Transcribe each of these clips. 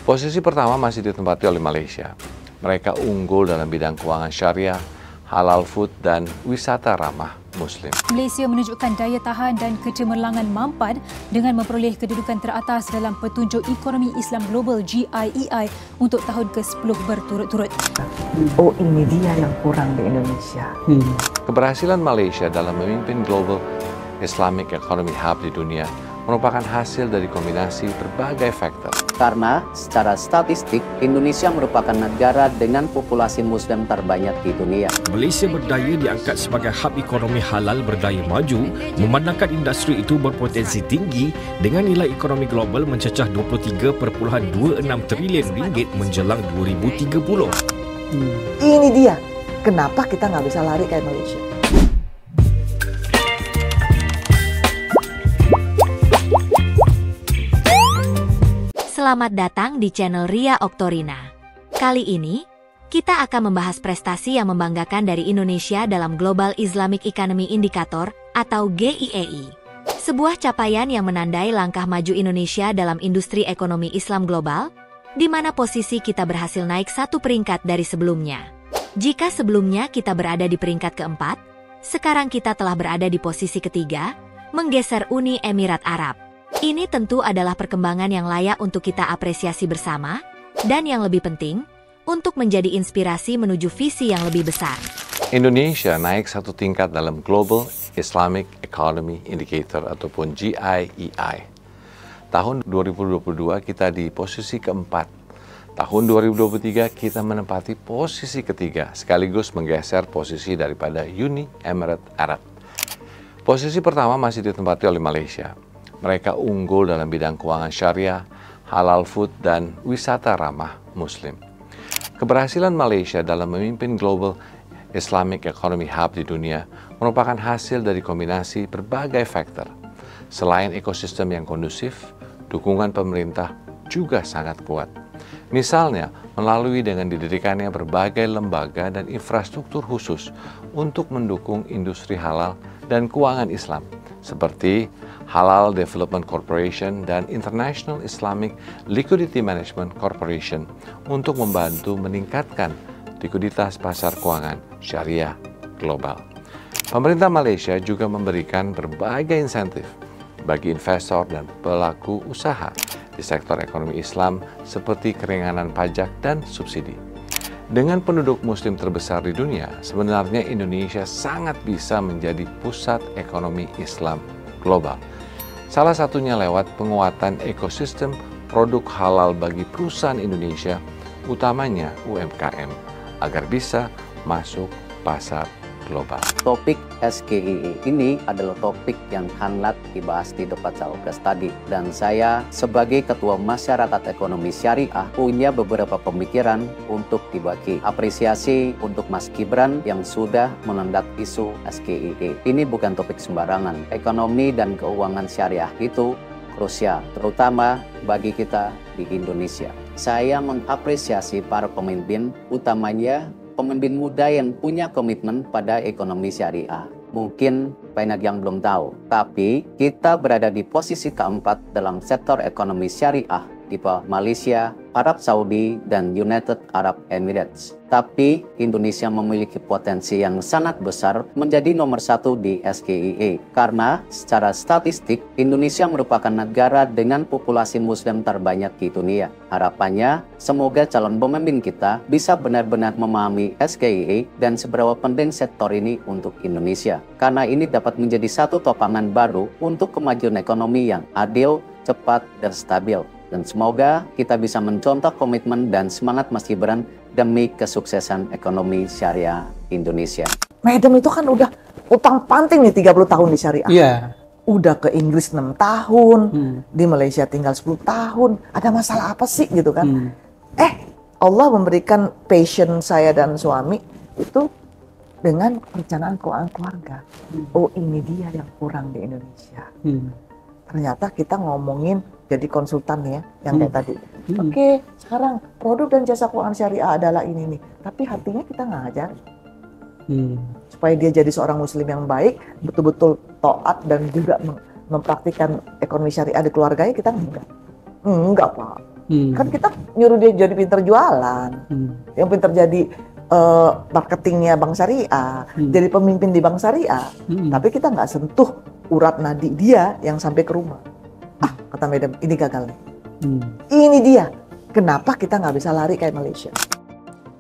Posisi pertama masih ditempati oleh Malaysia. Mereka unggul dalam bidang keuangan syariah, halal food, dan wisata ramah Muslim. Malaysia menunjukkan daya tahan dan kecemerlangan mampan dengan memperoleh kedudukan teratas dalam petunjuk ekonomi Islam global GIEI untuk tahun ke-10 berturut-turut. Oh, ini dia yang kurang di Indonesia. Keberhasilan Malaysia dalam memimpin Global Islamic Economy Hub di dunia merupakan hasil dari kombinasi berbagai faktor. Karena secara statistik, Indonesia merupakan negara dengan populasi Muslim terbanyak di dunia. Malaysia berdaya diangkat sebagai hub ekonomi halal berdaya maju, memandangkan industri itu berpotensi tinggi dengan nilai ekonomi global mencecah 23.26 trilion ringgit menjelang 2030. Ini dia, kenapa kita nggak bisa lari kayak Malaysia. Selamat datang di channel Ria Oktorina. Kali ini, kita akan membahas prestasi yang membanggakan dari Indonesia dalam Global Islamic Economy Indicator atau GIEI. Sebuah capaian yang menandai langkah maju Indonesia dalam industri ekonomi Islam global, di mana posisi kita berhasil naik satu peringkat dari sebelumnya. Jika sebelumnya kita berada di peringkat keempat, sekarang kita telah berada di posisi ketiga, menggeser Uni Emirat Arab. Ini tentu adalah perkembangan yang layak untuk kita apresiasi bersama, dan yang lebih penting, untuk menjadi inspirasi menuju visi yang lebih besar. Indonesia naik satu tingkat dalam Global Islamic Economy Indicator ataupun GIEI. Tahun 2022 kita di posisi keempat. Tahun 2023 kita menempati posisi ketiga, sekaligus menggeser posisi daripada Uni Emirat Arab. Posisi pertama masih ditempati oleh Malaysia. Mereka unggul dalam bidang keuangan syariah, halal food, dan wisata ramah Muslim. Keberhasilan Malaysia dalam memimpin Global Islamic Economy Hub di dunia merupakan hasil dari kombinasi berbagai faktor. Selain ekosistem yang kondusif, dukungan pemerintah juga sangat kuat. Misalnya, melalui dengan didirikannya berbagai lembaga dan infrastruktur khusus untuk mendukung industri halal dan keuangan Islam, seperti Halal Development Corporation dan International Islamic Liquidity Management Corporation untuk membantu meningkatkan likuiditas pasar keuangan syariah global. Pemerintah Malaysia juga memberikan berbagai insentif bagi investor dan pelaku usaha di sektor ekonomi Islam seperti keringanan pajak dan subsidi. Dengan penduduk Muslim terbesar di dunia, sebenarnya Indonesia sangat bisa menjadi pusat ekonomi Islam global. Salah satunya lewat penguatan ekosistem produk halal bagi perusahaan Indonesia, utamanya UMKM, agar bisa masuk pasar global. Topik SGIEI ini adalah topik yang hangat dibahas di debat cawapres tadi. Dan saya sebagai Ketua Masyarakat Ekonomi Syariah punya beberapa pemikiran untuk dibagi. Apresiasi untuk Mas Gibran yang sudah menendak isu SGIEI. Ini bukan topik sembarangan. Ekonomi dan keuangan syariah itu krusial, terutama bagi kita di Indonesia. Saya mengapresiasi para pemimpin, utamanya pemimpin muda yang punya komitmen pada ekonomi syariah. Mungkin banyak yang belum tahu, tapi kita berada di posisi keempat dalam sektor ekonomi syariah di bawah Malaysia, Arab Saudi, dan United Arab Emirates. Tapi Indonesia memiliki potensi yang sangat besar menjadi nomor satu di SGIEI. Karena secara statistik, Indonesia merupakan negara dengan populasi Muslim terbanyak di dunia. Harapannya, semoga calon pemimpin kita bisa benar-benar memahami SGIEI dan seberapa penting sektor ini untuk Indonesia. Karena ini dapat menjadi satu topangan baru untuk kemajuan ekonomi yang adil, cepat, dan stabil. Dan semoga kita bisa mencontoh komitmen dan semangat Mas Gibran demi kesuksesan ekonomi syariah Indonesia. Madam itu kan udah utang panting nih 30 tahun di syariah. Iya. Udah ke Inggris 6 tahun, di Malaysia tinggal 10 tahun. Ada masalah apa sih gitu kan? Allah memberikan passion saya dan suami itu dengan perencanaan keuangan keluarga. Oh, ini dia yang kurang di Indonesia. Ternyata kita ngomongin jadi konsultan ya, yang kayak tadi. Oke, sekarang produk dan jasa keuangan syariah adalah ini nih. Tapi hatinya kita nggak ngajar. Supaya dia jadi seorang muslim yang baik, betul-betul taat dan juga mempraktikkan ekonomi syariah di keluarganya, kita enggak. Enggak, Pak. Kan kita nyuruh dia jadi pinter jualan, yang pinter jadi marketingnya Bank Syariah, jadi pemimpin di Bank Syariah. Tapi kita nggak sentuh urat nadi dia yang sampai ke rumah. Kata Madam, ini gagal nih. Ini dia. Kenapa kita nggak bisa lari kayak Malaysia?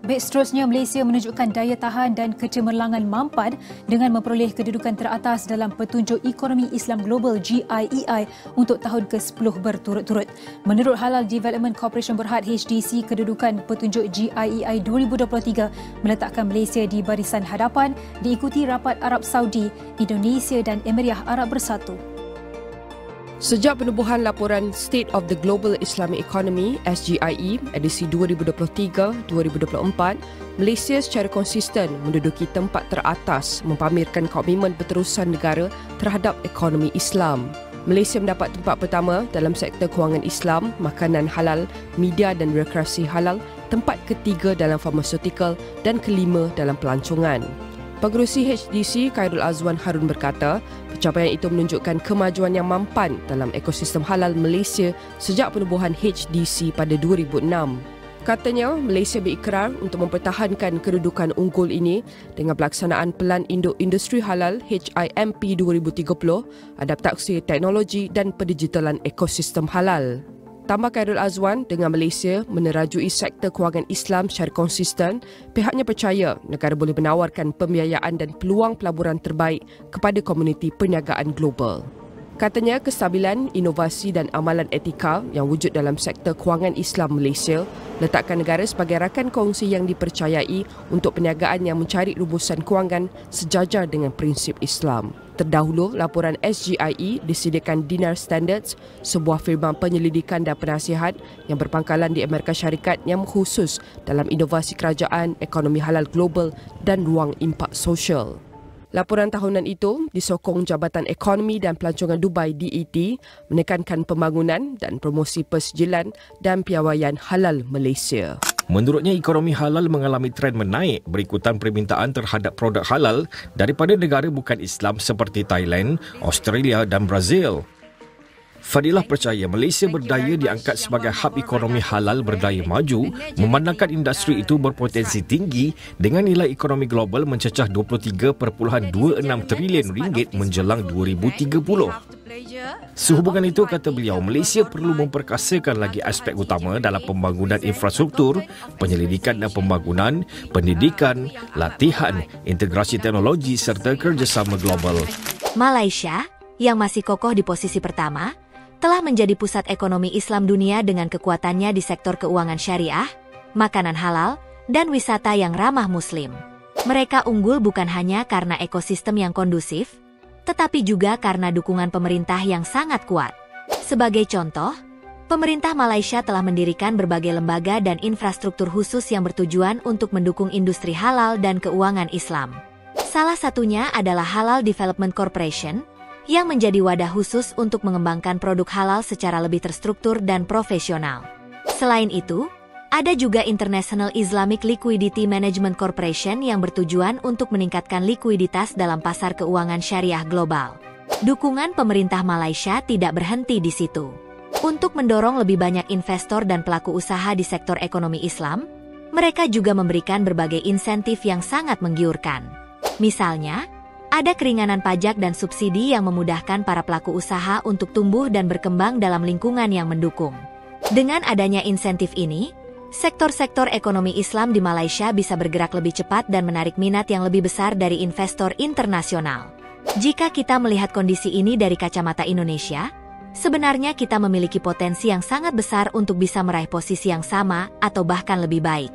Baik, seterusnya Malaysia menunjukkan daya tahan dan kecemerlangan mampan dengan memperoleh kedudukan teratas dalam petunjuk ekonomi Islam Global GIEI untuk tahun ke-10 berturut-turut. Menurut Halal Development Corporation Berhad HDC, kedudukan petunjuk GIEI 2023 meletakkan Malaysia di barisan hadapan diikuti rapat Arab Saudi, Indonesia dan Emirat Arab Bersatu. Sejak penubuhan laporan State of the Global Islamic Economy SGIE edisi 2023-2024, Malaysia secara konsisten menduduki tempat teratas mempamerkan komitmen berterusan negara terhadap ekonomi Islam. Malaysia mendapat tempat pertama dalam sektor kewangan Islam, makanan halal, media dan rekreasi halal, tempat ketiga dalam farmaseutical dan kelima dalam pelancongan. Pengerusi HDC Khairul Azwan Harun berkata, pencapaian itu menunjukkan kemajuan yang mampan dalam ekosistem halal Malaysia sejak penubuhan HDC pada 2006. Katanya, Malaysia berikrar untuk mempertahankan kedudukan unggul ini dengan pelaksanaan Pelan Induk Industri Halal HIMP 2030, adaptasi teknologi dan pendigitalan ekosistem halal. Tambah Khairul Azwan, dengan Malaysia menerajui sektor kewangan Islam secara konsisten, pihaknya percaya negara boleh menawarkan pembiayaan dan peluang pelaburan terbaik kepada komuniti perniagaan global. Katanya, kestabilan, inovasi dan amalan etika yang wujud dalam sektor kewangan Islam Malaysia letakkan negara sebagai rakan kongsi yang dipercayai untuk perniagaan yang mencari rumusan kewangan sejajar dengan prinsip Islam. Terdahulu, laporan SGIE disediakan Dinar Standards, sebuah firma penyelidikan dan penasihat yang berpangkalan di Amerika Syarikat yang khusus dalam inovasi kerajaan, ekonomi halal global dan ruang impak sosial. Laporan tahunan itu disokong Jabatan Ekonomi dan Pelancongan Dubai DET menekankan pembangunan dan promosi persijilan dan piawaian halal Malaysia. Menurutnya, ekonomi halal mengalami tren menaik berikutan permintaan terhadap produk halal daripada negara bukan Islam seperti Thailand, Australia dan Brazil. Fadilah percaya Malaysia berdaya diangkat sebagai hub ekonomi halal berdaya maju memandangkan industri itu berpotensi tinggi dengan nilai ekonomi global mencecah 23.26 trilion ringgit menjelang 2030. Sehubungan itu, kata beliau, Malaysia perlu memperkasakan lagi aspek utama dalam pembangunan infrastruktur, penyelidikan dan pembangunan, pendidikan, latihan, integrasi teknologi serta kerjasama global. Malaysia, yang masih kokoh di posisi pertama, telah menjadi pusat ekonomi Islam dunia dengan kekuatannya di sektor keuangan syariah, makanan halal, dan wisata yang ramah Muslim. Mereka unggul bukan hanya karena ekosistem yang kondusif, tetapi juga karena dukungan pemerintah yang sangat kuat. Sebagai contoh, pemerintah Malaysia telah mendirikan berbagai lembaga dan infrastruktur khusus yang bertujuan untuk mendukung industri halal dan keuangan Islam. Salah satunya adalah Halal Development Corporation, yang menjadi wadah khusus untuk mengembangkan produk halal secara lebih terstruktur dan profesional. Selain itu, ada juga International Islamic Liquidity Management Corporation yang bertujuan untuk meningkatkan likuiditas dalam pasar keuangan syariah global. Dukungan pemerintah Malaysia tidak berhenti di situ. Untuk mendorong lebih banyak investor dan pelaku usaha di sektor ekonomi Islam, mereka juga memberikan berbagai insentif yang sangat menggiurkan. Misalnya, ada keringanan pajak dan subsidi yang memudahkan para pelaku usaha untuk tumbuh dan berkembang dalam lingkungan yang mendukung. Dengan adanya insentif ini, sektor-sektor ekonomi Islam di Malaysia bisa bergerak lebih cepat dan menarik minat yang lebih besar dari investor internasional. Jika kita melihat kondisi ini dari kacamata Indonesia, sebenarnya kita memiliki potensi yang sangat besar untuk bisa meraih posisi yang sama atau bahkan lebih baik.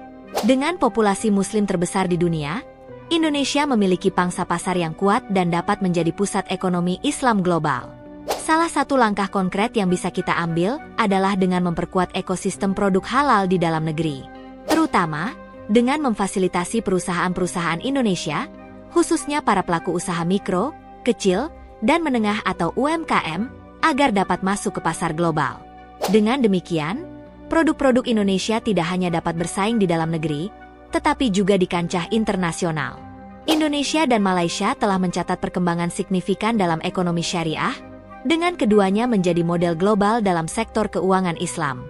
Dengan populasi Muslim terbesar di dunia, Indonesia memiliki pangsa pasar yang kuat dan dapat menjadi pusat ekonomi Islam global. Salah satu langkah konkret yang bisa kita ambil adalah dengan memperkuat ekosistem produk halal di dalam negeri. Terutama, dengan memfasilitasi perusahaan-perusahaan Indonesia, khususnya para pelaku usaha mikro, kecil, dan menengah atau UMKM, agar dapat masuk ke pasar global. Dengan demikian, produk-produk Indonesia tidak hanya dapat bersaing di dalam negeri, tetapi juga di kancah internasional. Indonesia dan Malaysia telah mencatat perkembangan signifikan dalam ekonomi syariah, dengan keduanya menjadi model global dalam sektor keuangan Islam.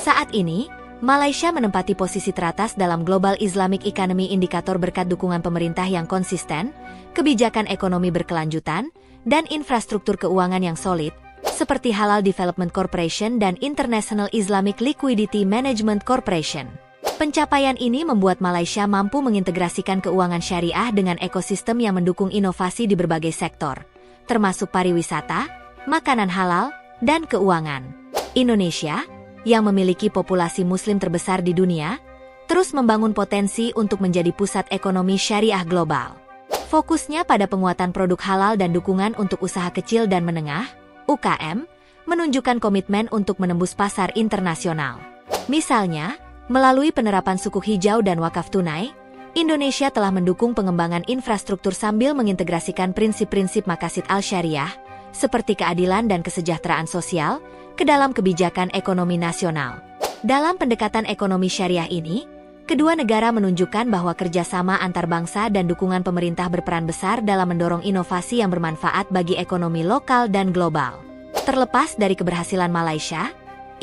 Saat ini, Malaysia menempati posisi teratas dalam Global Islamic Economy Indicator berkat dukungan pemerintah yang konsisten, kebijakan ekonomi berkelanjutan, dan infrastruktur keuangan yang solid, seperti Halal Development Corporation dan International Islamic Liquidity Management Corporation. Pencapaian ini membuat Malaysia mampu mengintegrasikan keuangan syariah dengan ekosistem yang mendukung inovasi di berbagai sektor, termasuk pariwisata, makanan halal, dan keuangan. Indonesia, yang memiliki populasi muslim terbesar di dunia, terus membangun potensi untuk menjadi pusat ekonomi syariah global. Fokusnya pada penguatan produk halal dan dukungan untuk usaha kecil dan menengah, UKM, menunjukkan komitmen untuk menembus pasar internasional. Misalnya, melalui penerapan sukuk hijau dan wakaf tunai, Indonesia telah mendukung pengembangan infrastruktur sambil mengintegrasikan prinsip-prinsip maqasid al-syariah, seperti keadilan dan kesejahteraan sosial, ke dalam kebijakan ekonomi nasional. Dalam pendekatan ekonomi syariah ini, kedua negara menunjukkan bahwa kerjasama antar bangsa dan dukungan pemerintah berperan besar dalam mendorong inovasi yang bermanfaat bagi ekonomi lokal dan global. Terlepas dari keberhasilan Malaysia,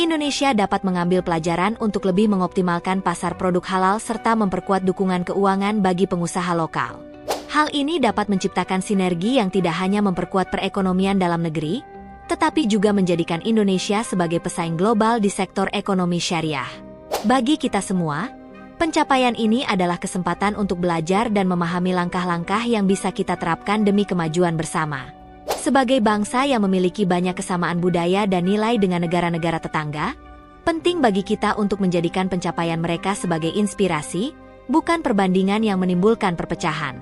Indonesia dapat mengambil pelajaran untuk lebih mengoptimalkan pasar produk halal serta memperkuat dukungan keuangan bagi pengusaha lokal. Hal ini dapat menciptakan sinergi yang tidak hanya memperkuat perekonomian dalam negeri, tetapi juga menjadikan Indonesia sebagai pesaing global di sektor ekonomi syariah. Bagi kita semua, pencapaian ini adalah kesempatan untuk belajar dan memahami langkah-langkah yang bisa kita terapkan demi kemajuan bersama. Sebagai bangsa yang memiliki banyak kesamaan budaya dan nilai dengan negara-negara tetangga, penting bagi kita untuk menjadikan pencapaian mereka sebagai inspirasi, bukan perbandingan yang menimbulkan perpecahan.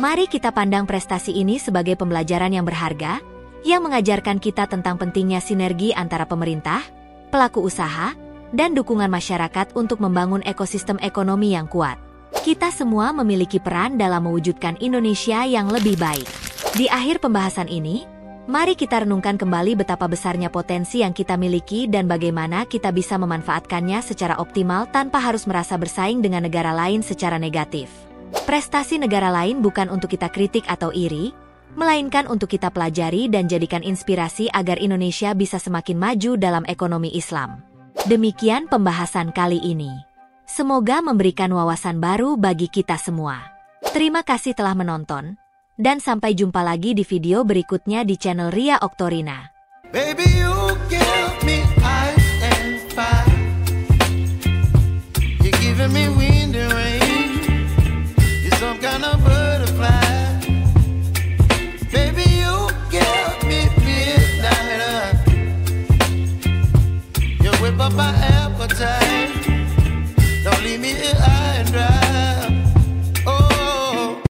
Mari kita pandang prestasi ini sebagai pembelajaran yang berharga, yang mengajarkan kita tentang pentingnya sinergi antara pemerintah, pelaku usaha, dan dukungan masyarakat untuk membangun ekosistem ekonomi yang kuat. Kita semua memiliki peran dalam mewujudkan Indonesia yang lebih baik. Di akhir pembahasan ini, mari kita renungkan kembali betapa besarnya potensi yang kita miliki dan bagaimana kita bisa memanfaatkannya secara optimal tanpa harus merasa bersaing dengan negara lain secara negatif. Prestasi negara lain bukan untuk kita kritik atau iri, melainkan untuk kita pelajari dan jadikan inspirasi agar Indonesia bisa semakin maju dalam ekonomi Islam. Demikian pembahasan kali ini. Semoga memberikan wawasan baru bagi kita semua. Terima kasih telah menonton, dan sampai jumpa lagi di video berikutnya di channel Ria Oktorina. Baby, you give me ice and fire. You're giving me